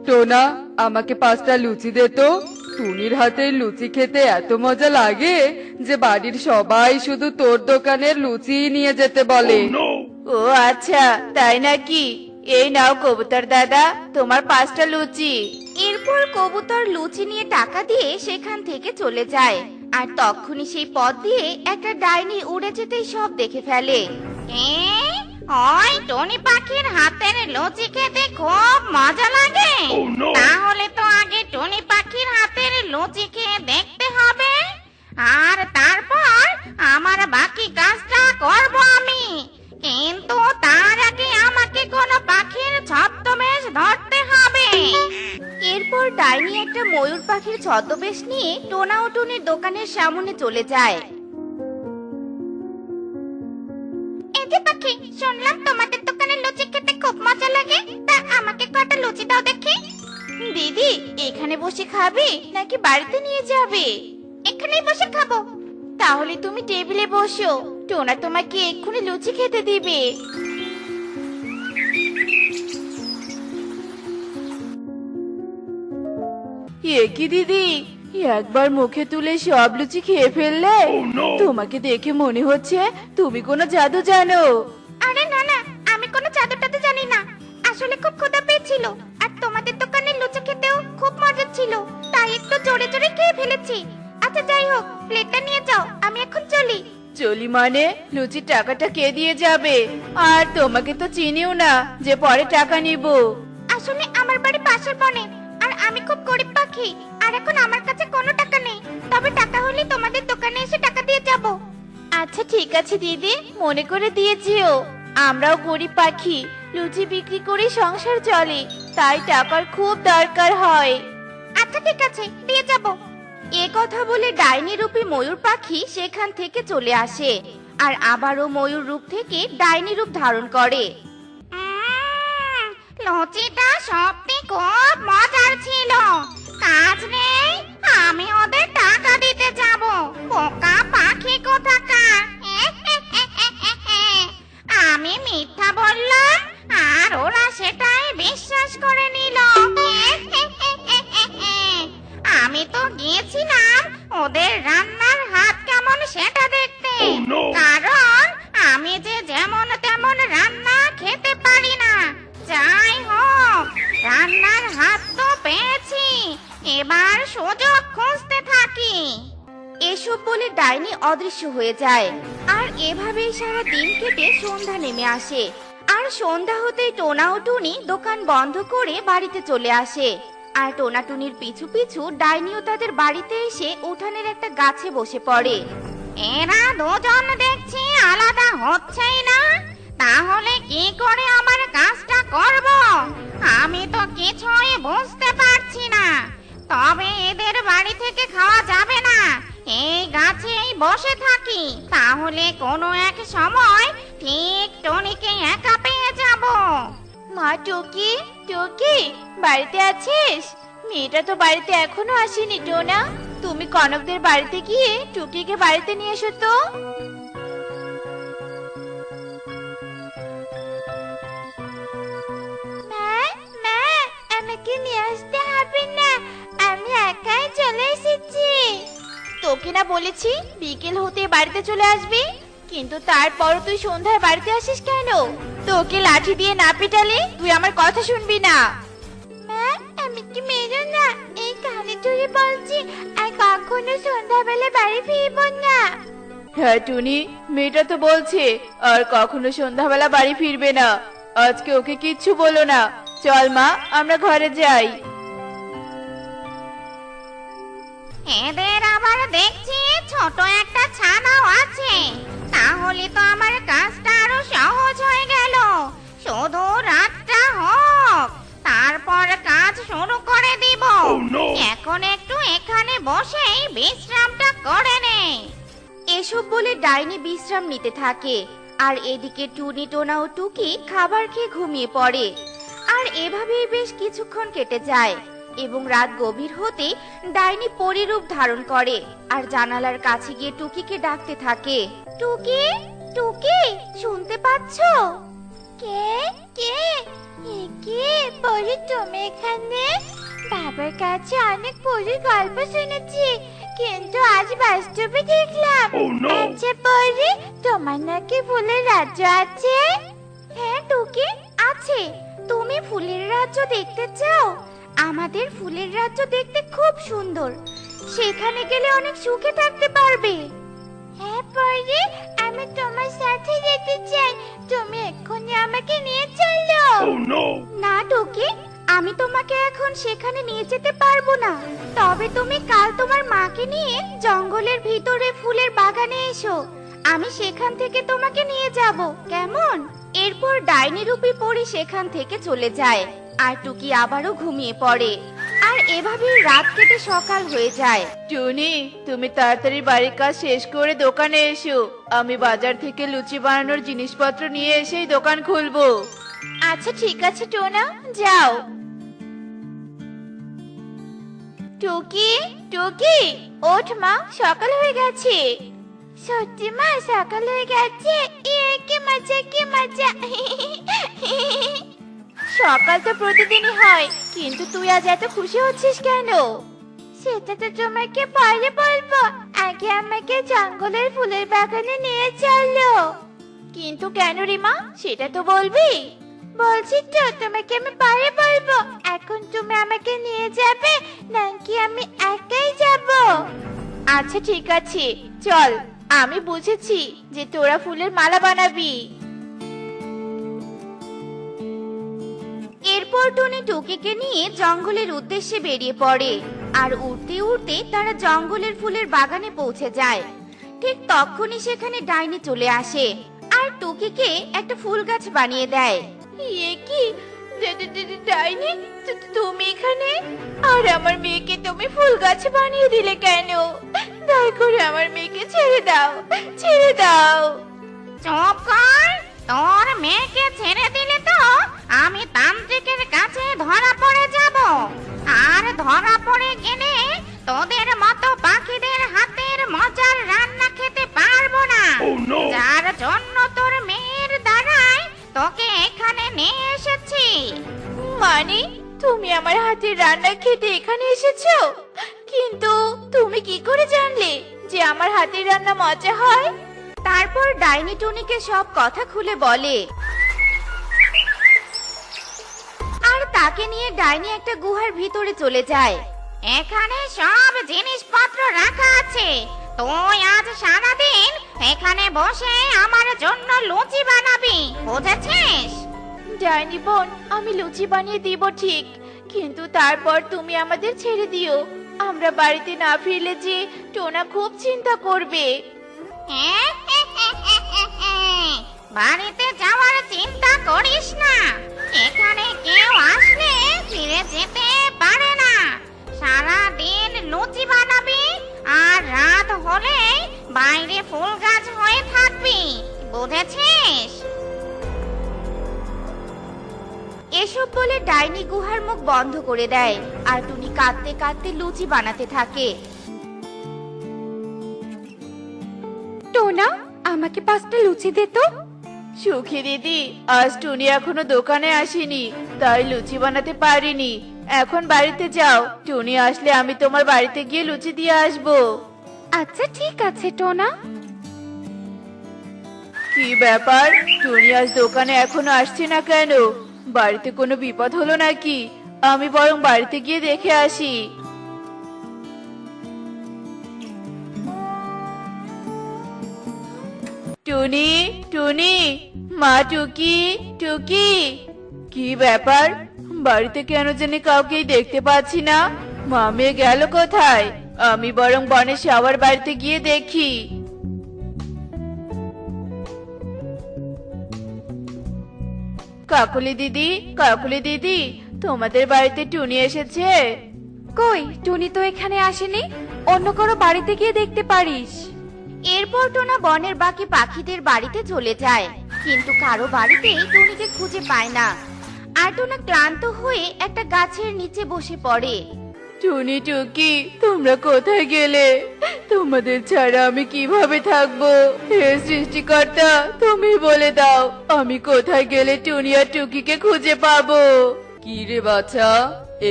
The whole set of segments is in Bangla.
টোনা, আমাকে 5টা লুচি দে তো। টুনির হাতের লুচি খেতে এত মজা লাগে যে বাড়ির সবাই শুধু তোর দোকানের লুচি নিয়ে যেতে বলে। ও আচ্ছা, তাই নাকি? এই নাও কবুতর দাদা, তোমার 5টা লুচি। এরপর কবুতর লুচি নিয়ে টাকা দিয়ে সেখান থেকে চলে যায়। আর তখনই সেই পথ দিয়ে একটা ডাইনি উড়ে যেতেই সব দেখে ফেলে। ওই টনি পাখির হাতের লুচি খেতে খুব মজা লাগে। তাহলে তো আগে টনি পাখির হাতের লুচি খেয়ে দেখতে হবে, আর তারপর আমার বাকি কাজটা করব আমি। কিন্তু তার আগে আমাকে কোনো পাখির ছদ্মবেশ ধরতে হবে। এরপর ডাইনি একটা ময়ূর পাখির ছদ্মবেশ নিয়ে টোনা ও টুনির দোকানের সামনে চলে যায়। এই যে পাখি, শুনলাম তোমাদের দোকানের লুচি খেতে খুব মজা লাগে, তা আমাকে কটা লুচি দাও দেখি। দিদি, এখানে বসে খাবে নাকি বাড়িতে নিয়ে যাবে? এখানেই বসে খাবো। তাহলে তুমি টেবিলে বসো, টোনা তোমাকে এক্ষুনি লুচি খেতে দিবে। এ কি দিদি, একবার মুখে তুলে সব লুচি খেয়ে ফেললে? তোমাকে দেখে মনে হচ্ছে তুমি কোনো জাদু জানো। আরে না না, আমি কোনো জাদু টাদু জানি না। আসলে খুব ক্ষুধা পেয়েছিল, আর তোমাদের দোকানের লুচি খেতেও খুব মজা ছিল, তাই একটু জোরে জোরে খেয়ে ফেলেছি। আচ্ছা যাই হোক, প্লেটটা নিয়ে যাও, আমি এখন চলি। চলি মানে? লুচির টাকাটা কে দিয়ে যাবে? আর তোমাকে তো চিনিও না যে পরে টাকা নিব। আসলে আমার বাড়ি পাশের বনে, আর আমি খুব গরিব পাখি, আর এখন আমার কাছে কোনো টাকা নেই। তবে টাকা হলে তোমাদের দোকানে এসে টাকা দিয়ে যাব। আচ্ছা ঠিক আছে দিদি, মনে করে দিয়ে যেও। আমরাও গরিব পাখি, লুচি বিক্রি করে সংসার চলে, তাই টাকার খুব দরকার হয়। আচ্ছা ঠিক আছে, দিয়ে যাব। এ কথা বলে ডাইনি রূপী ময়ূর পাখি সেখান থেকে চলে আসে, আর আবারও ময়ূর রূপ থেকে ডাইনি রূপ ধারণ করে। লুচিটা সত্যি খুব মজার ছিল। কাজ নেই, আমি ওদের টাকা দিতে যাব। বোকা পাখি কোথাকার। আমি মিথ্যা বললাম, আর ওরা সেটাই বিশ্বাস করে নিল। আমি তো গিয়েছিলাম ওদের রান্নার হাত কেমন সেটা দেখতে, কারণ আমি যে যেমন তেমন রান্না খেতে পারি না। যাই হোক, রান্নার হাত তো পেয়েছি, এবার সুযোগ খুঁজতে থাকি। এসব বলে ডাইনি অদৃশ্য হয়ে যায়, আর এভাবেই সারা দিন কেটে সন্ধ্যা নেমে আসে। আর সন্ধ্যা হতেই টোনা ও টুনি দোকান বন্ধ করে বাড়িতে চলে আসে। আর টোনা টুনির পিছু পিছু ডাইনিও তাদের বাড়িতে এসে উঠানের একটা গাছে বসে পড়ে। এরা দুজন দেখছি আলাদা হচ্ছেই না, তাহলে কি করে আমার কাজটা করব আমি তো কিছুই বুঝতে পারছি না। তবে এদের বাড়ি থেকে খাওয়া যাবে না, এই গাছেই বসে থাকি, তাহলে কোনো এক সময় ঠিক টনিকে একা পেয়ে যাব। মা টুকি, টুকি বাড়িতে আছিস? মেয়েটা তো বাড়িতে এখনো আসেনি। টোনা, তুমি কনকদের বাড়িতে গিয়ে টুকিকে বাড়িতে নিয়ে এসো তো। আমাকে নিয়ে আসতে হবে না, আমি একাই চলে এসেছি। তোকে না বলেছি বিকেল হতে বাড়িতে চলে আসবি, কিন্তু তারপর তুই সন্ধ্যায় বাড়িতে আসিস কেন? তোকে লাঠি দিয়ে না পিটালে তুই আমার কথা শুনবি না। মা, আমি কি মেরো না? এই কানে ধরে বলছি, আর কখনো সন্ধ্যাবেলা বাড়ি ফিরবো না। হ্যাঁ টুনি, মেয়েটা তো বলছে আর কখনো সন্ধ্যাবেলা বাড়ি ফিরবে না। আজকে ওকে কিচ্ছু বলো না। চল মা, আমরা ঘরে যাই। এদের আবার দেখছি ছোট একটা ছানাও আছে, তাহলে তো আমার কাজটা আরো সহজ হয়ে গেল। শুধু রাতটা হোক, তারপর কাজ শুরু করে দিব। এখন একটু এখানে বসেই বিশ্রামটা করে নে। এসব বলে ডাইনি বিশ্রাম নিতে থাকে, আর এদিকে টুনি, টোনা ও টুকি খাবার খেয়ে ঘুমিয়ে পড়ে। আর এভাবেই বেশ কিছুক্ষণ কেটে যায়। এবং রাত গভীর হতে ডাইনি পরিরূপ ধারণ করে আর জানালার কাছে গিয়ে টুকিকে ডাকতে থাকে। টুকি, টুকি, শুনতে পাচ্ছো? কে কে? কে পরি, তুমি এখানে? বাবার কাছে অনেক পরির গল্প শুনেছি, কিন্তু আজ বাস্তবে দেখলাম। আচ্ছা পরি, তোমার নাকি ফুলের রাজ্য আছে? হ্যাঁ টুকি, আছে। তুমি ফুলের রাজ্য দেখতে চাও? আমাদের ফুলের রাজ্য দেখতে খুব সুন্দর, সেখানে গেলে অনেক সুখে থাকতে পারবে। হ্যাঁ পরি, আমি তোমার সাথে যেতে চাই, তুমি এক্ষুনি আমাকে নিয়ে চলো। না টুকি, আমি তোমাকে এখন সেখানে নিয়ে যেতে পারবো না, তবে তুমি কাল তোমার মাকে নিয়ে জঙ্গলের ভিতরে ফুলের বাগানে এসো, আমি সেখান থেকে তোমাকে নিয়ে যাব, কেমন? এরপর ডাইনি রূপী পরী সেখান থেকে চলে যায় আর টুকি আবারও ঘুমিয়ে পড়ে। আর এভাবেই রাত কেটে সকাল হয়ে যায়। টুনি, তুমি তাড়াতাড়ি বাড়ির কাজ শেষ করে দোকানে এসো, আমি বাজার থেকে লুচি বানানোর জিনিসপত্র নিয়ে এসেই দোকান খুলবো। আচ্ছা ঠিক আছে টোনা, যাও। টুকি, টুকি, ওঠ মা, সকাল হয়ে গেছে। সত্যি মা, সকাল হয়ে গেছে? কি মজা, কি মজা। সকাল তো প্রতিদিনই হয়, কিন্তু তুই আজ এত খুশি হচ্ছিস কেন? সেটা তো তোমাকে পরে বলবো, আগে আমাকে জঙ্গলের ফুলের বাগানে নিয়ে চলো। কিন্তু কেন রে মা, সেটা তো বলবি। বলছি তো, তোমাকে আমি পরে বলবো, এখন তুমি আমাকে নিয়ে যাবে নাকি আমি একাই যাব? আচ্ছা ঠিক আছে, চল। আমি বুঝেছি যে তোরা ফুলের মালা বানাবি। এরপর টুনি টুকিকে নিয়ে জঙ্গলের উদ্দেশ্যে বেরিয়ে পড়ে আর উড়তে উড়তে তারা জঙ্গলের ফুলের বাগানে পৌঁছে যায়। ঠিক তখনই সেখানে ডাইনি চলে আসে আর টুকিকে একটা ফুল গাছ বানিয়ে দেয়। এ কি ডাইনি, তুমি এখানে? আর আমার মেয়েকে তুমি ফুল গাছ বানিয়ে দিলে কেন? দয়া করে আমার মেয়েকে ছেড়ে দাও, ছেড়ে দাও। চুপ কর, তোর মেয়েকে ছেড়ে দিলে তো আমি তান্ত্রিকের কাছে ধরা পড়ে যাব, আর ধরা পড়ে গেলে তোদের মতো পাখিদের হাতের মজার রান্না খেতে পারবো না। যার জন্য তোর মেয়ের দ্বারাই তোকে এখানে নিয়ে এসেছি। মানে তুমি আমার হাতের রান্না খেতে এখানে এসেছো? কিন্তু তুমি কি করে জানলে যে আমার হাতের রান্না মজা হয়? তারপর ডাইনি টুনিকে সব কথা খুলে বলে আর তাকে নিয়ে ডাইনি একটা গুহার ভিতরে চলে যায়। এখানে সব জিনিসপত্র রাখা আছে, তুই আজ সারাদিন এখানে বসে আমার জন্য লুচি বানাবি, বুঝেছিস? ডাইনি বোন, আমি লুচি বানিয়ে দিব ঠিক, কিন্তু তারপর তুমি আমাদের ছেড়ে দিও। আমরা বাড়িতে না ফিরলে যে টোনা খুব চিন্তা করবে। বাড়িতে যাওয়ার চিন্তা করিস না, এখানে কেউ আসলে ফিরে যেতে পারে না। সারা দিন লুচি বানাবি আর রাত হলে বাইরে ফুল গাছ হয়ে থাকবি, বুঝেছিস? এসব বলে ডাইনি গুহার মুখ বন্ধ করে দেয় আর টুনি কাঁদতে কাঁদতে লুচি বানাতে থাকে। টোনা, আমাকে 5টা লুচি দে তো। সুখী দিদি, আজ টুনি এখনো দোকানে আসেনি, তাই লুচি বানাতে পারিনি। এখন বাড়িতে যাও, টুনি আসলে আমি তোমার বাড়িতে গিয়ে লুচি দিয়ে আসবো। আচ্ছা ঠিক আছে টোনা। কি ব্যাপার, টুনি আজ দোকানে এখনো আসছে না কেন? বাড়িতে কোনো বিপদ হলো নাকি? আমি বরং বাড়িতে গিয়ে দেখে আসি। টুনি, টুনি, মা টুকি, টুকি। কি ব্যাপার, বাড়িতে কেন জানি কাউকেই দেখতে পাচ্ছি না? মা মেয়ে গেল কোথায়? আমি বরং বনের সবার বাড়িতে গিয়ে দেখি। কাকুলি দিদি, কাকুলি দিদি, তোমাদের বাড়িতে টুনি এসেছে? কই, টুনি তো এখানে আসেনি, অন্য কারো বাড়িতে গিয়ে দেখতে পারিস। এরপর টোনা বনের বাকি পাখিদের বাড়িতে চলে যায়, কিন্তু কারো বাড়িতেই টুনিকে খুঁজে পায় না। আর টোনা ক্লান্ত হয়ে একটা গাছের নিচে বসে পড়ে। টুনি টুকি তোমরা কোথায় গেলে? তোমাদের ছাড়া আমি কিভাবে থাকবো? হে সৃষ্টিকর্তা, তুমি বলে দাও আমি কোথায় গেলে টুনি আর টুকিকে খুঁজে পাবো? কি রে বাছা,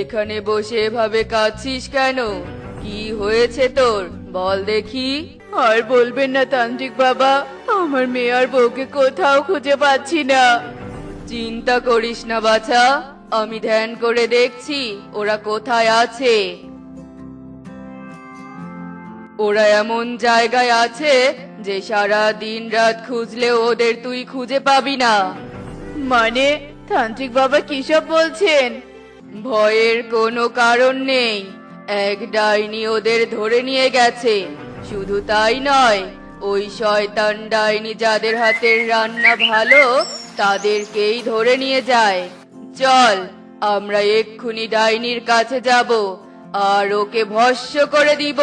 এখানে বসে এভাবে কাঁদছিস কেন? কি হয়েছে তোর, বল দেখি। আর বলবেন না তান্ত্রিক বাবা, আমার মেয়ে আর বউকে কোথাও খুঁজে পাচ্ছি না। চিন্তা করিস না বাছা, আমি ধ্যান করে দেখছি ওরা কোথায় আছে। ওরা এমন জায়গায় আছে যে সারা দিন রাত খুঁজলেও ওদের তুই খুঁজে পাবি না। মানে তান্ত্রিক বাবা কিসব বলছেন? ভয়ের কোনো কারণ নেই, এক ডাইনি ওদের ধরে নিয়ে গেছে। শুধু তাই নয়, ওই শয়তান ডাইনি যাদের হাতের রান্না ভালো তাদেরকেই ধরে নিয়ে যায়। চল আমরা এক্ষুনি ডাইনির কাছে যাব আর ওকে ভস্ম করে দিব।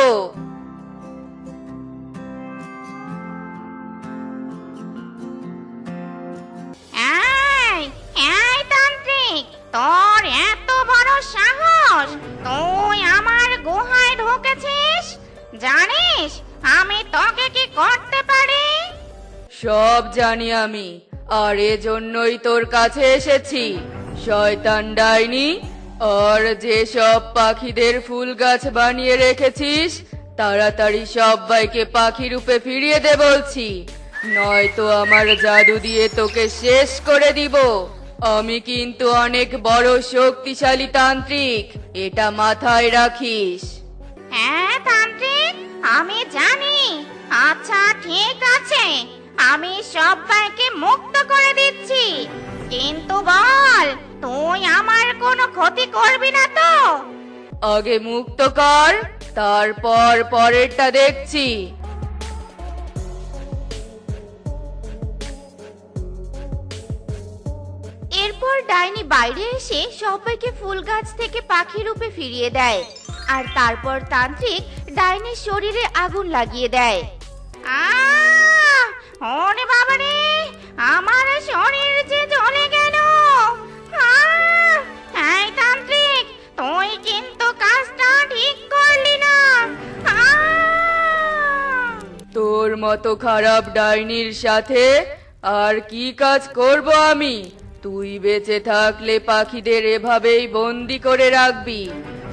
এই এই তান্ত্রিক, তোর এত বড় সাহস, তুই আমার গুহায় ঢুকেছিস? জানিস আমি তোকে কি করতে পারি? সব জানি আমি, আর এজন্যই তোর কাছে এসেছি। শয়তান ডাইনি, আর যে সব পাখিদের ফুল গাছ বানিয়ে রেখেছিস তাড়াতাড়ি সবাইকে পাখি রূপে ফিরিয়ে দে বলছি, নয়তো আমার জাদু দিয়ে তোকে শেষ করে দিব। আমি কিন্তু অনেক বড় শক্তিশালী তান্ত্রিক, এটা মাথায় রাখিস। হ্যাঁ তান্ত্রিক, আমি জানি। আচ্ছা ঠিক আছে, আমি সবাইকে মুক্ত করে দিচ্ছি, কিন্তু বল তুই আমার কোনো ক্ষতি করবি না তো? আগে মুক্ত কর, তারপর পরেরটা দেখছি। এরপর ডাইনি বাইরে এসে সবাইকে ফুল গাছ থেকে পাখি রূপে ফিরিয়ে দেয়। আর তারপর তান্ত্রিক ডাইনির শরীরে আগুন লাগিয়ে দেয়। ওরে বাবারে, আমার শরীর যে জ্বলে গেল। এই তান্ত্রিক, তুই কিন্তু কাজটা ঠিক করলি না। তোর মতো খারাপ ডাইনির সাথে আর কি কাজ করব আমি? তুই বেঁচে থাকলে পাখিদের এভাবেই বন্দি করে রাখবি,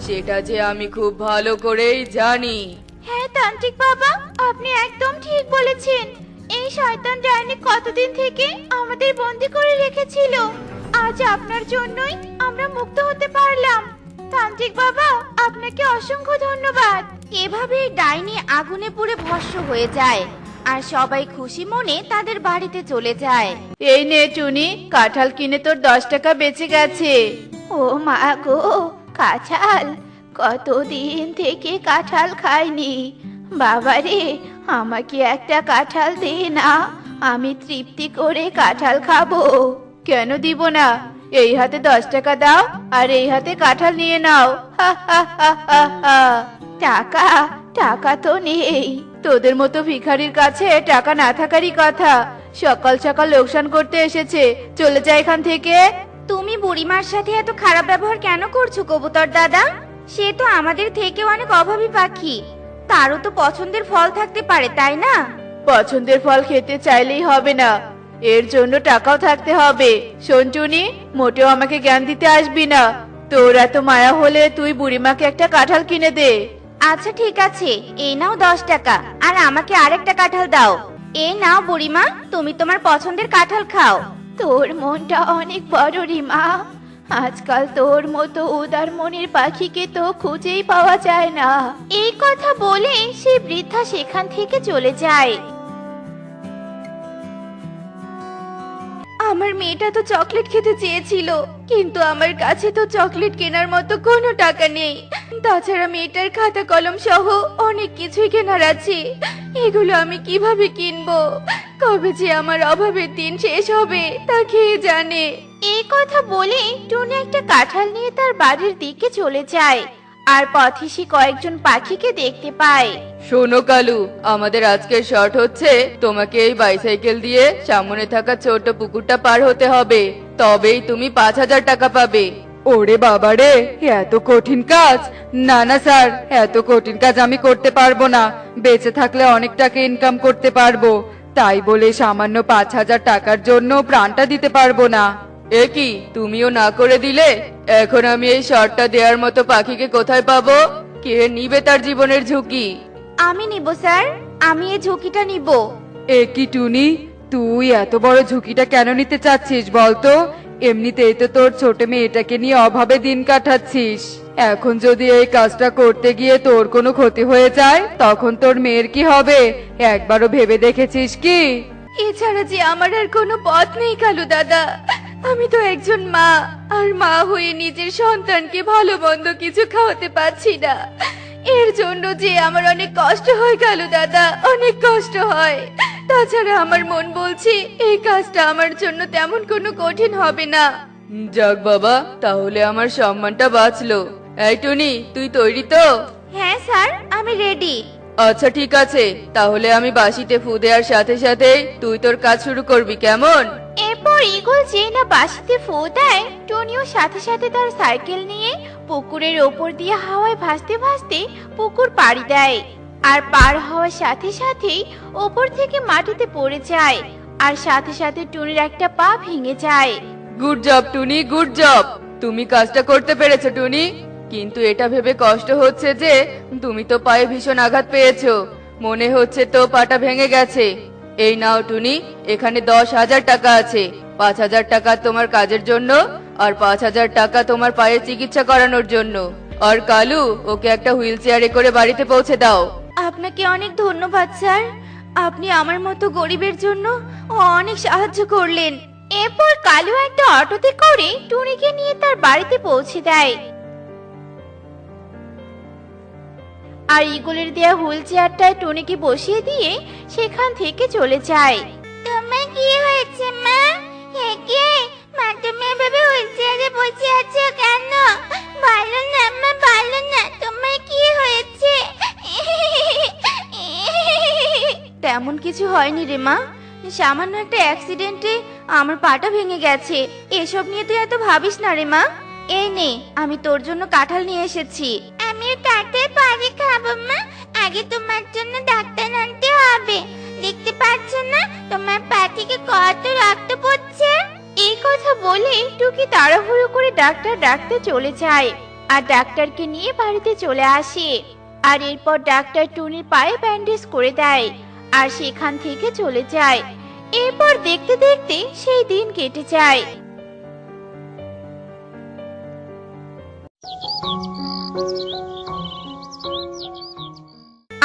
সেটা যে আমি খুব ভালো করেই জানি। হ্যাঁ তান্ত্রিক বাবা, আপনি একদম ঠিক বলেছেন। এই শয়তান ডাইনি কতদিন থেকে আমাদের বন্দি করে রেখেছিল, আজ আপনার জন্যই আমরা মুক্ত হতে পারলাম। তান্ত্রিক বাবা, আপনাকে অসংখ্য ধন্যবাদ। এভাবে ডাইনি আগুনে পুড়ে ভস্ম হয়ে যায়, আর সবাই খুশি মনে তাদের বাড়িতে চলে যায়। এই নে টুনি, কাঁঠাল কিনে তোর 10 টাকা বেঁচে গেছে। ও মা গো, কাঁঠাল! কতদিন থেকে কাঁঠাল খাইনি। বাবারে, আমাকে একটা কাঁঠাল দে না, আমি তৃপ্তি করে কাঁঠাল খাবো। কেন দিব না? এই হাতে 10 টাকা দাও আর এই হাতে কাঁঠাল নিয়ে নাও। হা হা হা হা হা। টাকা? টাকা তো নেই। তোদের মতো ভিখারির কাছে টাকা না থাকারই কথা। সকাল সকাল লোকসান করতে এসেছে, চলে যা এখান থেকে। তুমি বুড়িমার সাথে এত খারাপ ব্যবহার কেন করছো কবুতর দাদা? সে তো আমাদের থেকে অনেক অভাবী পাখি, তারও তো পছন্দের ফল থাকতে পারে, তাই না? পছন্দের ফল খেতে চাইলেই হবে না, এর জন্য টাকাও থাকতে হবে। শোন টুনি, মোটেও আমাকে জ্ঞান দিতে আসবি না। তোর এত মায়া হলে তুই বুড়িমাকে একটা কাঁঠাল কিনে দে। আচ্ছা ঠিক আছে, এই নাও 10 টাকা, আর আমাকে আরেকটা কাঁঠাল দাও। এই নাও বুড়িমা, তুমি তোমার পছন্দের কাঁঠাল খাও। তোর মনটা অনেক বড় রে মা। আজকাল তোর মতো উদার মনের পাখিকে তো খুঁজেই পাওয়া যায় না। এই কথা বলে সে বৃদ্ধা সেখান থেকে চলে যায়। আমার মেয়েটা তো চকলেট খেতে চেয়েছিল, কিন্তু আমার কাছে তো চকলেট কেনার মতো কোনো টাকা নেই। তাছাড়া মেয়েটার খাতা কলম সহ অনেক কিছুই কেনার আছে, এগুলো আমি কিভাবে কিনবো? কবে যে আমার অভাবের দিন শেষ হবে তা কে জানে। এই কথা বলে টুনি একটা কাঁঠাল নিয়ে তার বাড়ির দিকে চলে যায়, আর পথে সে কয়েকজন পাখিকে দেখতে পায়। শোনো কালু, আমাদের আজকের শর্ট হচ্ছে তোমাকে এই বাইসাইকেল দিয়ে সামনে থাকা ছোট পুকুরটা পার হতে হবে, তবেই তুমি 5,000 টাকা পাবে। ওরে বাবা রে, এত কঠিন কাজ! না না স্যার, এত কঠিন কাজ আমি করতে পারবো না। বেঁচে থাকলে অনেক টাকা ইনকাম করতে পারবো, তাই বলে সামান্য 5,000 টাকার জন্য প্রাণটা দিতে পারবো না। এ কি, তুমিও না করে দিলে? এখন আমি এই শর্টটা দেওয়ার মতো পাখিকে কোথায় পাবো? কে নিবে তার জীবনের ঝুঁকি? আমি নিব স্যার, আমি এই ঝুঁকিটা নিব। এ কি টুনি, তুই এত বড় ঝুঁকিটা কেন নিতে চাচ্ছিস বলতো? এমনিতেই তো তোর ছোট মেয়েটাকে নিয়ে অভাবে দিন কাটাচ্ছিস, এখন যদি এই কাজটা করতে গিয়ে তোর কোনো ক্ষতি হয়ে যায় তখন তোর মেয়ের কি হবে? একবারও ভেবে দেখেছিস কি? এছাড়া যে আমার আর কোনো পথ নেই কালু দাদা। আমি তো একজন মা, আর মা হয়ে নিজের সন্তানকে ভালো মন্দ কিছু খাওয়াতে পারছি না। এর জন্য যে আমার অনেক কষ্ট হয় কালু দাদা, অনেক কষ্ট হয়। তাছাড়া আমার মন বলছে এই কাজটা আমার জন্য তেমন কোনো কঠিন হবে না। যাক বাবা, তাহলে আমার সম্মানটা বাঁচলো। এই টুনি, তুই তৈরি তো? হ্যাঁ স্যার, আমি রেডি। আচ্ছা ঠিক আছে, তাহলে আমি বাঁশিতে ফু দেওয়ার সাথে সাথে তুই তোর কাজ শুরু করবি, কেমন? এরপর ঈগল যে না বাঁশিতে ফু দেয়, টুনিও সাথে সাথে তার সাইকেল নিয়ে পুকুরের ওপর দিয়ে হাওয়ায় ভাসতে ভাসতে পুকুর পাড়ি দেয়। আর পার হওয়ার সাথে সাথেই ওপর থেকে মাটিতে পড়ে যায়, আর সাথে সাথে টুনির একটা পা ভেঙে যায়। গুড জব টুনি, গুড জব। তুমি কাজটা করতে পেরেছো টুনি, কিন্তু এটা ভেবে কষ্ট হচ্ছে যে তুমি তো পায়ে ভীষণ আঘাত পেয়েছো। মনে হচ্ছে তো পাটা ভেঙে গেছে। এই নাও টুনি, এখানে 10,000 টাকা আছে। 5,000 টাকা তোমার কাজের জন্য, আর 5,000 টাকা তোমার পায়ের চিকিৎসা করানোর জন্য। আর কালু, ওকে একটা হুইল চেয়ারে করে বাড়িতে পৌঁছে দাও। আপনাকে অনেক ধন্যবাদ স্যার, আপনি আমার মতো গরিবের জন্য অনেক সাহায্য করলেন। এরপর কালু একটা অটোতে করে টুনিকে নিয়ে তার বাড়িতে পৌঁছে দেয়। আর ঈগলের দেয়া হুইল চেয়ারটায় টুনিকে বসিয়ে দিয়ে সেখান থেকে চলে যায়। তোমার কি হয়েছে মা? একে মা, তুমি এভাবে হুইল চেয়ারে বসে আছো কেন? ভালো না মা, ভালো না। তোমার কি হয়েছে? তেমন কিছু হয়নি রে মা, সামান্য একটা অ্যাক্সিডেন্টে আমার পাটা ভেঙে গেছে। এসব নিয়ে তুই এত ভাবিস না রে মা। এই নে, আমি তোর জন্য কাঁঠাল নিয়ে এসেছি। আমিও কাঁঠাল পারি খাবো মা। আগে তোমার জন্য ডাক্তার আনতে হবে। দেখতে পাচ্ছ না তোমার পা থেকে কত রক্ত পড়ছে? এই কথা বলে টুকি তাড়াহুড়ো করে ডাক্তার ডাকতে চলে যায়, আর ডাক্তারকে নিয়ে বাড়িতে চলে আসে। আর এরপর ডাক্তার টুনির পায়ে ব্যান্ডেজ করে দেয়, আর সেখান থেকে চলে যায়। এরপর দেখতে দেখতে সেই দিন কেটে যায়।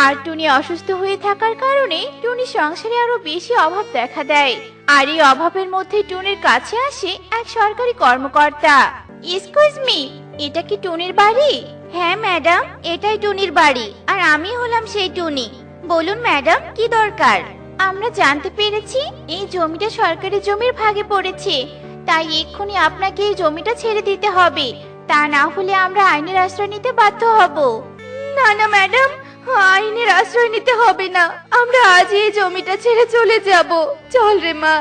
আর টুনি অসুস্থ হয়ে থাকার কারণে টুনি সংসারে আরো বেশি অভাব দেখা দেয়। আর এই অভাবের মধ্যে টুনির কাছে আসে এক সরকারি কর্মকর্তা। এক্সকিউজ মি, এটা কি টুনির বাড়ি? হ্যাঁ ম্যাডাম, এটাই টুনির বাড়ি, আর আমি হলাম সেই টুনি। বলুন ম্যাডাম, কি দরকার? আমরা জানতে পেরেছি এই জমিটা সরকারি জমির ভাগে পড়েছে, তাই এক্ষুনি আপনাকে এই জমিটা ছেড়ে দিতে হবে, তা না হলে আমরা আইনের আশ্রয় নিতে বাধ্য হব। না না ম্যাডাম, আইনের আশ্রয় নিতে হবে না, আমরা আজ এই জমিটা ছেড়ে চলে যাব। চল রে মা,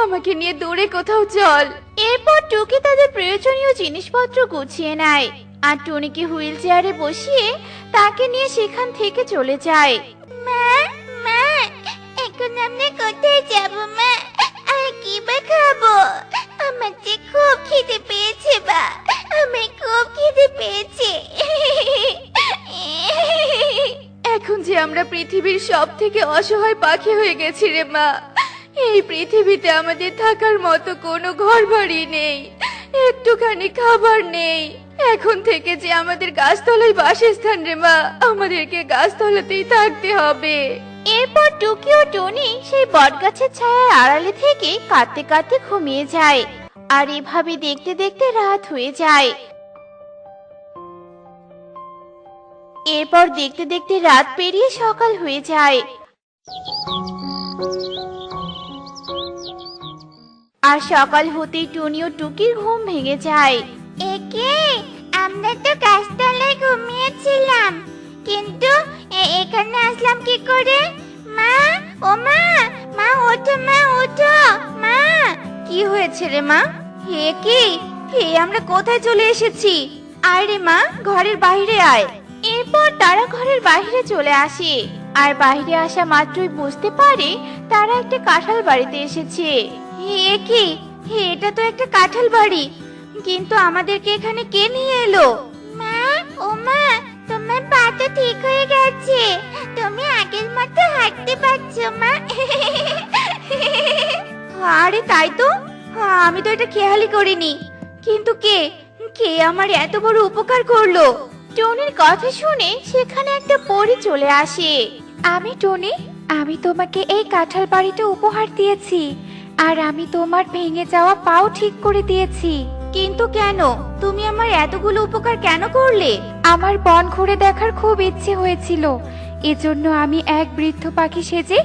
আমাকে নিয়ে দূরে কোথাও চল। এরপর টুকি তাদের প্রয়োজনীয় জিনিসপত্র গুছিয়ে নেয়, আর টুনিকে হুইল চেয়ারে বসিয়ে তাকে নিয়ে সেখান থেকে চলে যায়। মা, মা, এখন আমরা কোথায় যাব মা? আর কি বা খাবো? আমার যে খুব খিদে পেয়েছে বা, আমি খুব খিদে পেয়েছে। এখন যে আমরা পৃথিবীর সব থেকে অসহায় পাখি হয়ে গেছি রে মা। এই পৃথিবীতে আমাদের থাকার মতো কোনো ঘর বাড়ি নেই, একটুখানি খাবার নেই। এখন থেকে যে আমাদের গাছতলায় বাসস্থান রে মা, আমাদেরকে গাছতলাতেই থাকতে হবে। এরপর টুকি ও টুনি সেই বটগাছের ছায়ার আড়ালে থেকে কাঁদতে কাঁদতে ঘুমিয়ে যায়। আর এভাবে দেখতে দেখতে রাত হয়ে যায়। এরপর দেখতে দেখতে রাত পেরিয়ে সকাল হয়ে যায়। আর সকাল হতেই টুনি ও টুকির ঘুম ভেঙে যায়। একে আমরা তো গাছতলায় ঘুমিয়েছিলাম, কিন্তু এখানে আসলাম কি করে? মা, ও মা, মা ওঠো, মা ওঠো, মা। কি হয়েছে রে মা? হে কি, হে আমরা কোথায় চলে এসেছি? আয় রে মা, ঘরের বাইরে আয়। এরপর তারা ঘরের বাইরে চলে আসে, আর বাইরে আসা মাত্রই বুঝতে পারে তারা একটা কাঁঠাল বাড়িতে এসেছে। হে কি, হে এটা তো একটা কাঁঠাল বাড়ি, কিন্তু আমাদেরকে এখানে কে নিয়ে এলো? মা, ও মা, তোমার পাটা ঠিক হয়ে গেছে, তুমি আগের মতো হাঁটতে পারছো মা। আরে তাই তো, আমি তো এটা খেয়ালই করিনি। কিন্তু কে কে আমার এত বড় উপকার করলো? টনির কথা শুনে সেখানে একটা পরী চলে আসে। আমি টনি, আমি তোমাকে এই কাঁঠাল বাড়িটা উপহার দিয়েছি, আর আমি তোমার ভেঙে যাওয়া পাও ঠিক করে দিয়েছি। কিন্তু কেন, তুমি আমার এতগুলো উপকার কেন করলে? আমার বন ঘুরে দেখার খুব ইচ্ছে হয়েছিল, এজন্য আমি এক বৃদ্ধ পাখি সেজে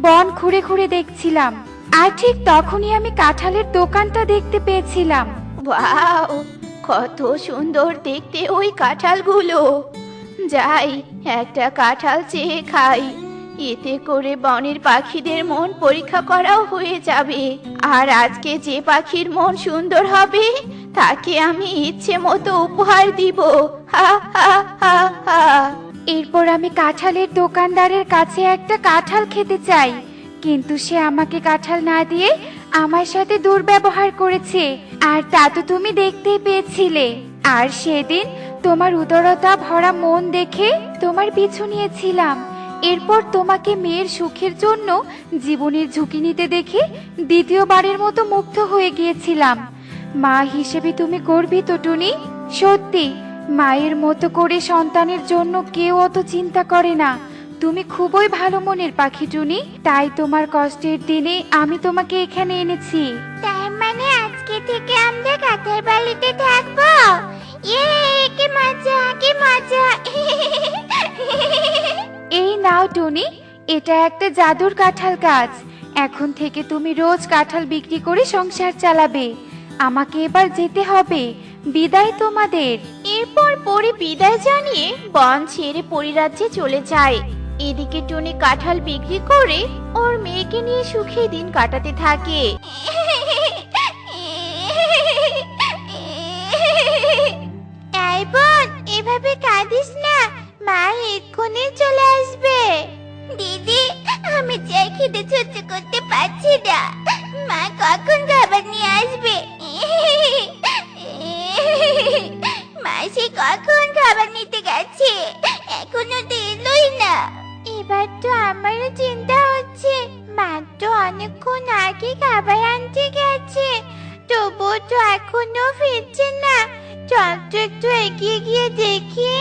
বন ঘুরে ঘুরে দেখছিলাম। আর ঠিক তখনই আমি কাঁঠালের দোকানটা দেখতে পেয়েছিলাম। ওয়াও, কত সুন্দর দেখতে ওই কাঁঠালগুলো। যাই, একটা কাঁঠাল চেয়ে খাই, এতে করে বনের পাখিদের মন পরীক্ষা করাও হয়ে যাবে। আর আজকে যে পাখির মন সুন্দর হবে তাকে আমি ইচ্ছে মতো উপহার দিব। হা হা হা হা। এরপর আমি কাঁঠালের দোকানদারের কাছে একটা কাঁঠাল খেতে চাই, কিন্তু সে আমাকে কাঁঠাল না দিয়ে আমার সাথে দুর্ব্যবহার করেছে, আর তা তো তুমি দেখতেই পেয়েছিলে। আর সেদিন তোমার উদারতা ভরা মন দেখে তোমার পিছু নিয়েছিলাম। এরপর তোমাকে মেয়ের সুখের জন্য জীবনের ঝুঁকি নিতে দেখে দ্বিতীয়বারের মতো মুগ্ধ হয়ে গিয়েছিলাম। মা হিসেবে তুমি গর্বিত টুনি। সত্যি, মায়ের মতো করে সন্তানের জন্য কেউ অত চিন্তা করে না। তুমি খুবই ভালো মনের পাখি টুনি, তাই তোমার কষ্টের দিনে আমি তোমাকে এখানে এনেছি। তার মানে আজকে থেকে আমরা কাঁঠাল বাড়িতে থাকবো? ইয়ে, কি মজা, কি মজা। এই নাও টুনি, এটা একটা জাদুর কাঁঠাল গাছ। এখন থেকে তুমি রোজ কাঁঠাল বিক্রি করে সংসার চালাবে। আমাকে এবার যেতে হবে, বিদায় তোমাদের। এরপর পরি বিদায় জানিয়ে বন ছেড়ে পরিরাজ্যে চলে যায়। এদিকে টুনি কাঁঠাল বিক্রি করে ওর মেয়েকে নিয়ে সুখে দিন কাটাতে থাকে। এই বোন, এভাবে কাঁদিস না, মা এক্ষুনি চলে আসবে। দিদি, আমি চাই খেতে সহ্য করতে পারছি না, মা কখন খাবার নিয়ে আসবে? মা সে কখন খাবার নিতে গেছে, এখনো তো এলোই না। এবার তো আমারও চিন্তা হচ্ছে, মা তো অনেকক্ষণ আগে খাবার আনতে গেছে, তবুও তো এখনো ফিরছে না। চল তো একটু এগিয়ে গিয়ে দেখি।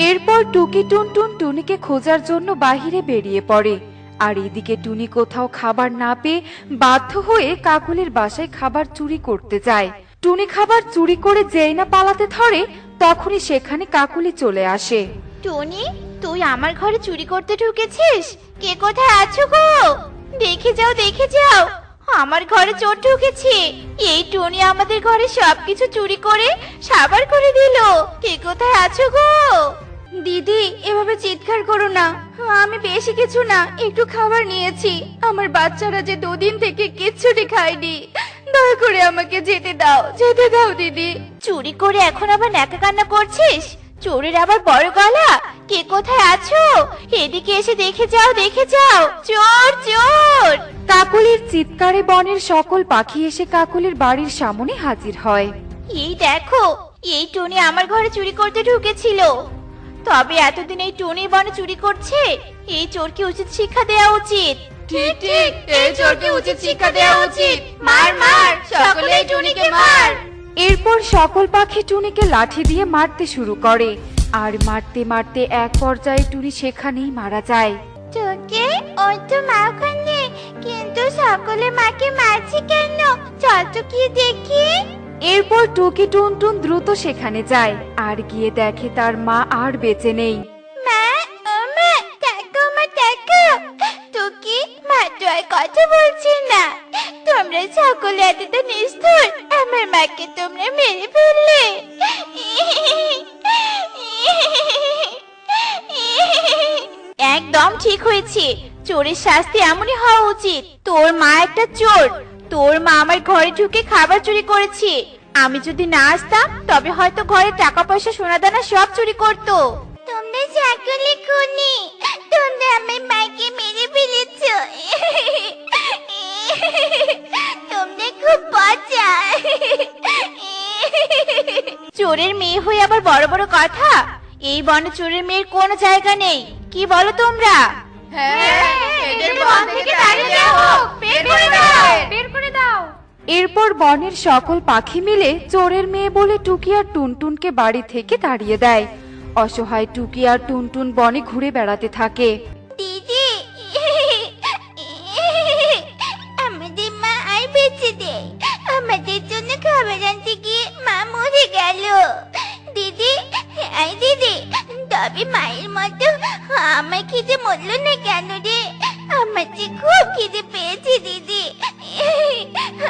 এরপর টুকি টুনটুন টুনিকে খোঁজার জন্য বাহিরে বেরিয়ে পড়ে। আর এদিকে টুনি কোথাও খাবার না পেয়ে বাধ্য হয়ে কাকুলির বাসায় খাবার চুরি করতে যায়। টুনি খাবার চুরি করে যেই না পালাতে ধরে, তখনই সেখানে কাকুলি চলে আসে। টনি, তুই আমার ঘরে চুরি করতে ঢুকেছিস? কে কোথায় আছো গো? দেখে যাও, দেখে যাও, আমার ঘরে চোর ঢুকেছে। এই টনি আমাদের ঘরে সবকিছু চুরি করে সাবার করে দিল। কে কোথায় আছো গো? দিদি, এভাবে চিৎকার করো না, আমি বেশি কিছু না, একটু খাবার নিয়েছি। আমার বাচ্চারা যে দুদিন থেকে কিচ্ছুটি খায়নি, দয়া করে আমাকে যেতে দাও, যেতে দাও দিদি। চুরি করে এখন আবার ন্যাকা কান্না করছিস? চোরের আবার বড় গলা। কে কোথায় আছো? এদিকে এসে দেখে যাও, দেখে যাও, চোর, চোর। কাকুলির চিৎকারে বনের সকল পাখি এসে কাকুলির বাড়ির সামনে হাজির হয়। এই দেখো, এই টনি আমার ঘরে চুরি করতে ঢুকেছিল। তবে এতদিন এই টনি বনে চুরি করছে, এই চোরকে উচিত শিক্ষা দেওয়া উচিত। ঠিক ঠিক, এই চোরকে উচিত শিক্ষা দেওয়া উচিত। মার মার, সকলে টুনিকে মার। এরপর সকল পাখি টুনিকে লাঠি দিয়ে মারতে শুরু করে, আর মারতে মারতে এক পর্যায়ে টুনি সেখানেই মারা যায়। তোকে, ওই তো মা ওখানে, কিন্তু সকলে মাকে মারছে কেন? চল তো কি দেখি। এরপর টুকি টুনটুন দ্রুত সেখানে যায়, আর গিয়ে দেখে তার মা আর বেঁচে নেই। মা, ও মা, দেখো মা, দেখো। টুকি, মা তো আর কথা বলছে না। তোমরা সকলে এতটা নিষ্ঠুর, আমার মাকে তোমরা মেরে ফেললে। হয়েছে। চোরের শাস্তি এমনই হওয়া উচিত। তোর মা একটা চোর। তোর মা আমার ঘরে ঢুকে খাবার চুরি করেছে। আমি যদি না আসতাম তবে হয়তো ঘরে টাকা পয়সা সোনাদানা সব চুরি করতো। তোমরা সকলে খুনি। তোমরা আমার মাকে মেরে ফেলেছো। তোমরা খুব পচা। চোরের মেয়ে হয়ে আবার বড় বড় কথা। এই বনে চোরের মেয়ের কোনো জায়গা নেই। কি বলো তোমরা? এরপর বনের সকল পাখি মিলে চোরের মেয়ে বলে টুকি আর টুনটুনকে বাড়ি থেকে তাড়িয়ে দেয়। অসহায় টুকি আর টুনটুন বনে ঘুরে বেড়াতে থাকে। দিদি, আমাদের মা আর বেঁচে দেয়। আমাদের জন্য খাবার আনতে গিয়ে মা মরে গেল। দিদি, এই দিদি, তবে মায়ের মতো আমার খিদে মরলো না কেন রে? আমার যে খুব খিদে পেয়েছে দিদি।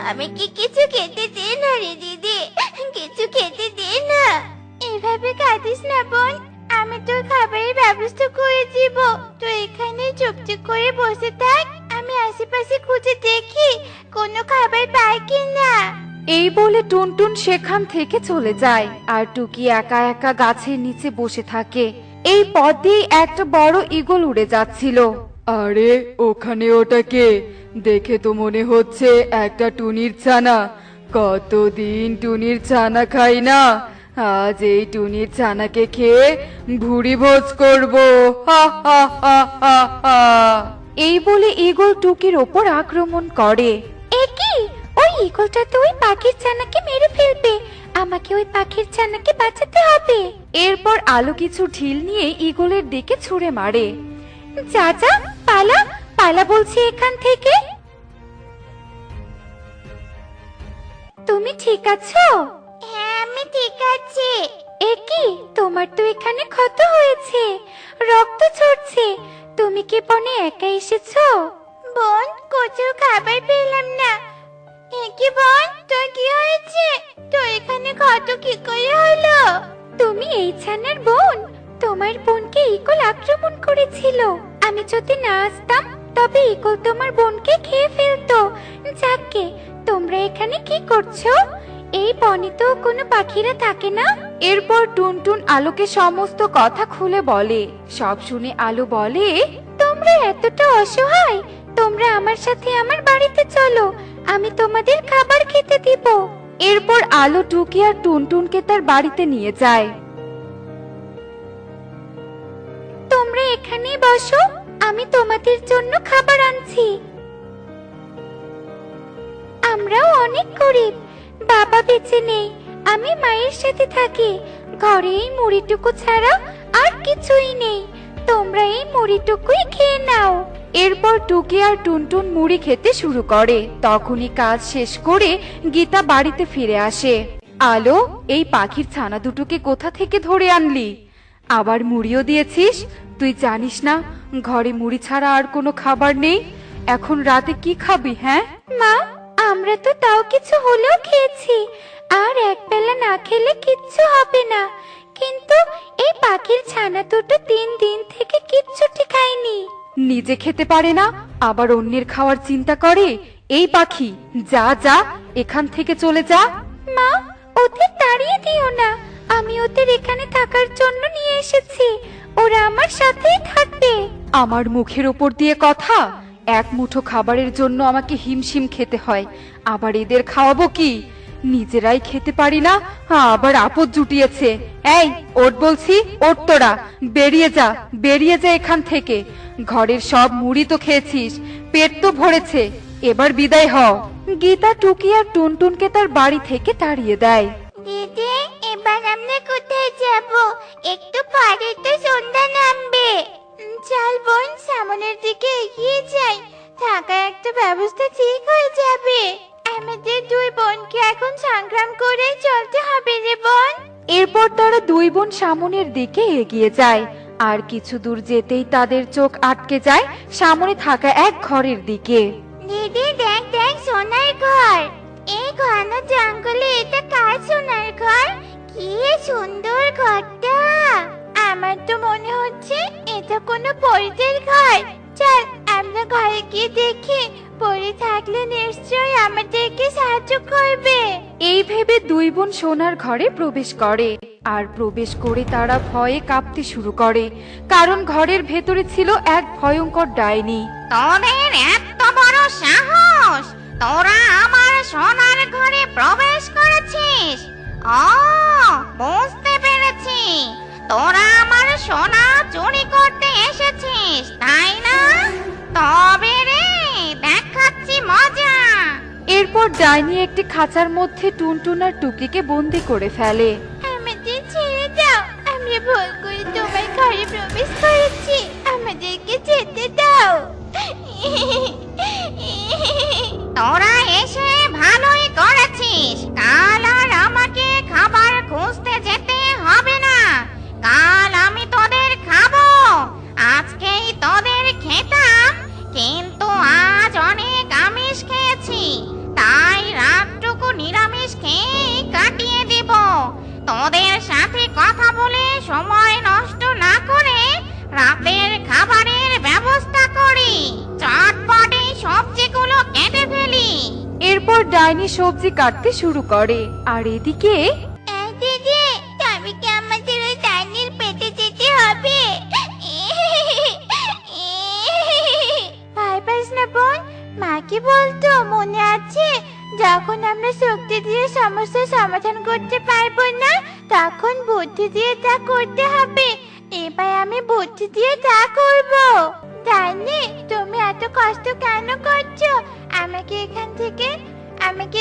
আমি কি কিছু খেতে দে না রে দিদি, কিছু খেতে দে না। এভাবে কাঁদিস না বোন, আমি তোর খাবারের ব্যবস্থা করে দিব। তুই এখানে চুপচাপ করে বসে থাক, আমি আশেপাশে খুঁজে দেখি কোনো খাবার পাই কিনা। এই বলে টুনটুন সেখান থেকে চলে যায় আর টুকি একা একা গাছের নিচে বসে থাকে। এই পথ দিয়ে একটা বড় ঈগল উড়ে যাচ্ছিল। আরে ওখানে ওটা কে? দেখে তো মনে হচ্ছে একটা টুনির ছানা। কতদিন টুনির ছানা খাই না, আজ এই টুনির ছানাকে খেয়ে ভুড়ি ভোজ করবো। হা হা হা হা হা। এই বলে ঈগল টুকির ওপর আক্রমণ করে। একি, ওই ঈগলটা তো ওই পাখির ছানাকে মেরে ফেলবে। আমাকে ওই পাখির ছানাকে বাঁচাতে হবে। এরপর আলো কিছু ঢিল নিয়ে ঈগলের দিকে ছুঁড়ে মারে। যা যা, পালা পালা বলছি এখান থেকে। তুমি ঠিক আছো? হ্যাঁ, আমি ঠিক আছি। একি, তোমার তো এখানে ক্ষত হয়েছে, রক্ত ঝরছে। তুমি কি বনে একা এসেছো? বোন, কোথাও খাবার পেলাম না। একি বোন, তোর কি হয়েছে? তো এখানে ক্ষত কি করে হলো? তুমি এই ছানার বোন? তোমার বোনকে ঈগল আক্রমণ করেছিল। আমি যদি না আসতাম তবে ঈগল তোমার বোনকে খেয়ে ফেলতো। যাকে, তোমরা এখানে কি করছো? এই বনে তো কোনো পাখিরা থাকে না। এরপর টুনটুন আলোকে সমস্ত কথা খুলে বলে। সব শুনে আলো বলে, তোমরা এতটা অসহায়? তোমরা আমার সাথে আমার বাড়িতে চলো, আমি তোমাদের খাবার খেতে দিব। এরপর আলো টুকি আর টুনটুনকে তার বাড়িতে নিয়ে যায়। তোমরা এখানেই বসো, আমি তোমাদের জন্য খাবার আনছি। আমরাও অনেক গরিব, বাবা বেঁচে নেই, আমি মায়ের সাথে থাকি। ঘরে এই মুড়িটুকু ছাড়া আর কিছুই নেই। তোমরা এই মুড়িটুকুই খেয়ে নাও। এরপর টুকি আর টুনটুন মুড়ি খেতে শুরু করে। তখনই কাজ শেষ করে গীতা বাড়িতে ফিরে আসে। আলো, এই পাখির ছানা দুটোকে কোথা থেকে ধরে আনলি? আবার মুড়িও দিয়েছিস? তুই জানিস না ঘরে মুড়ি ছাড়া আর কোনো খাবার নেই? এখন রাতে কি খাবি? হ্যাঁ মা, আমরা তো তাও কিছু হলেও খেয়েছি, আর একবেলা না খেলে কিচ্ছু হবে না। কিন্তু এই পাখির ছানা দুটো 3 দিন থেকে কিচ্ছুটি খায়নি। নিজে খেতে পারে না, আবার অন্যের খাওয়ার চিন্তা করে। এই পাখি, যা যা, এখান থেকে চলে যা। মা, ওদের তাড়িয়ে দিও না, আমি ওদের এখানে থাকার জন্য নিয়ে এসেছি। ওরা আমার সাথেই থাকবে। আমার মুখের ওপর দিয়ে কথা? এক মুঠো খাবারের জন্য আমাকে হিমশিম খেতে হয়, আবার এদের খাওয়াবো কি? নিজেরাই খেতে পারি না, আবার আপদ জুটিয়েছে। এই ওঠ বলছি, ওঠ তোরা, বেরিয়ে যা, বেরিয়ে যা এখান থেকে। ঘরের সব মুড়ি তো খেয়েছিস, পেট তো ভরেছে, এবার বিদায় হও। গীতা টুকি আর টুনটুনকে তার বাড়ি থেকে তাড়িয়ে দেয়। দিদি, এবার আমরা কোথায় যাব? একটু পরে তো সন্ধ্যা নামবে। চল বোন, সামনের দিকে এগিয়ে যাই, থাকার একটা ব্যবস্থা ঠিক হয়ে যাবে। আমাদের দুই বোনকে এখন সংগ্রাম করে চলতে হবে রে বোন। এরপর তারা দুই বোন সামনের দিকে এগিয়ে যায়। আর কিছু দূর যেতেই তাদের চোখ আটকে যায় সামনে থাকা এক ঘরের দিকে। দিদি, দেখ দেখ, সোনার ঘর। এই ঘন জঙ্গলে এটা কার সোনার ঘর? কি সুন্দর ঘরটা! আমার তো মনে হচ্ছে এটা কোনো পরিদের ঘর। ঘরে গিয়ে দেখি পরি থাকলে নিশ্চয়ই আমাদেরকে সাহায্য করবে। এই ভেবে দুই বোন সোনার ঘরে প্রবেশ করে। আর প্রবেশ করে তারা ভয়ে কাঁপতে শুরু করে, কারণ ঘরের ভেতরে ছিল এক ভয়ঙ্কর ডাইনি। তোদের এত বড় সাহস, তোরা আমার সোনার ঘরে প্রবেশ করেছিস। ও, বুঝতে পেরেছি, তোরা আমার সোনা চুরি করতে এসেছিস, তাই না? তবে রে, দেখাচ্ছি মজা। এরপর ডাইনি একটি খাঁচার মধ্যে টুনটুন আর টুকিকে বন্দি করে ফেলে। আমাদের ছেড়ে দাও, আমরা ভুল করে তোমার ঘরে প্রবেশ করেছি, আমাদেরকে যেতে দাও। তোরা এসে ভালোই করেছিস। কাল আর আমাকে খাবার খুঁজতে যেতে হবে না। কাল আমি তোদের খাবো। আজকেই তোদের খেতাম, কিন্তু আজ অনেক আমিষ খেয়েছি, তাই রাতটুকু নিরামিষ খেয়েই কাটিয়ে দিব। তোদের সাথে কথা বলে সময় নষ্ট না করে রাতের খাবারের ব্যবস্থা করি। চটপট এই সবজিগুলো কেটে ফেলি। এরপর ডাইনি সবজি কাটতে শুরু করে। আর এদিকে এই দিদি, তবে কি আমাদের ওই ডাইনির পেটে যেতে হবে? ভয় পাস না বোন, মা কি বলতো মনে আছে? যখন আমরা শক্তি দিয়ে সমস্যার সমাধান করতে পারবো না, তখন বুদ্ধি দিয়ে তা করতে হবে। এবার আমি বুদ্ধি দিয়ে তা করব। ডাইনি, তুমি এত কষ্ট কেন করছো? আমাকে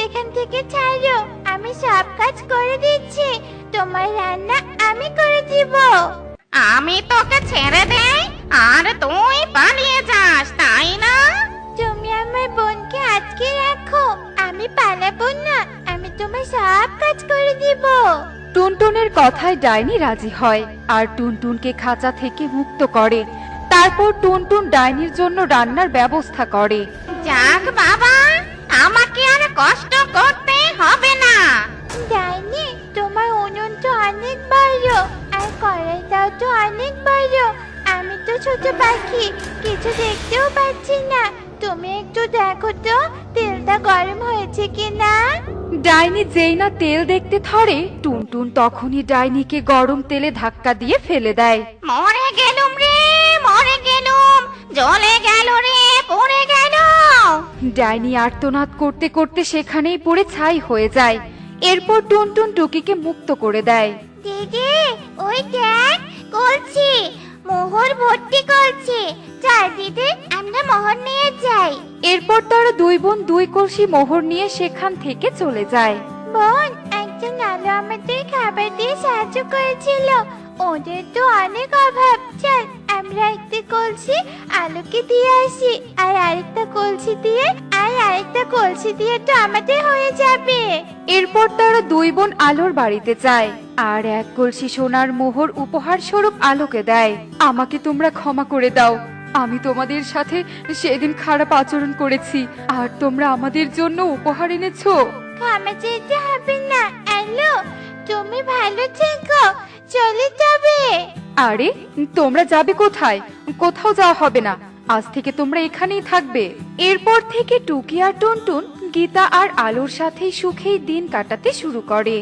এখান থেকে ছাড়ো, আমি সব কাজ করে দিচ্ছি। তোমার রান্না আমি করে দিব। আমি তোকে ছেড়ে দেই আর তুই পালিয়ে যাস, তাই না? তুমি আমার বোনকে আটকে রাখো, আমি পালাবো না, আমি তোমার সব কাজ করে দিব। টুনটুনের কথায় ডাইনি রাজি হয় আর টুনটুনকে খাঁচা থেকে মুক্ত করে। তারপর টুনটুন ডাইনির জন্য রান্নার ব্যবস্থা করে। যাক বাবা, আমাকে আর কষ্ট করতে হবে না। ডাইনি, তোমার উনুন তো অনেক বড়, আর কড়াইটাও তো অনেক বড়। আমি তো ছোট পাখি, কিছু দেখতেও পাচ্ছি না। তুমি একটু দেখো তো তেলটা গরম হয়েছে কিনা। ডাইনি যেই না তেল দেখতে ধরে, টুনটুন তখনই ডাইনিকে গরম তেলে ধাক্কা দিয়ে ফেলে দেয়। মরে গেলুম রে, মরে গেলুম, জ্বলে গেল রে, পড়ে গেল। ডাইনি আর্তনাদ করতে করতে সেখানেই পড়ে ছাই হয়ে যায়। এরপর টুনটুন টুকিকে মুক্ত করে দেয়। দিদি, ওই দেখ, কলছি মোহর ভর্তি করছি। চল দিদি, আমরা মোহর নিয়ে যাই। এরপর তারা দুই বোন দুই কলসি মোহর নিয়ে সেখান থেকে চলে যায়। বোন, একজন আলো আমাদের খাবার দিয়ে সাহায্য করেছিল, ওদের তো অনেক অভাব। চল আমরা একটা কলসি আলোকে দিয়ে আসি, আর আরেকটা কলসি দিয়ে তো আমাদের হয়ে যাবে। এরপর তারা দুই বোন আলোর বাড়িতে যায় আর এক কলসি সোনার মোহর উপহার স্বরূপ আলোকে দেয়। আমাকে তোমরা ক্ষমা করে দাও, আমি তোমাদের সাথে সেদিন খারাপ আচরণ করেছি, আর তোমরা আমাদের জন্য উপহার এনেছো। ক্ষমা চাইতে হবে না আলো, তুমি ভালো থেকো, চলে যাবে। আরে তোমরা যাবে কোথায়? কোথাও যাওয়া হবে না, আজ থেকে তোমরা এখানেই থাকবে। এরপর থেকে টুকি আর টুনটুন গীতা আর আলোর সাথে সুখেই দিন কাটাতে শুরু করে।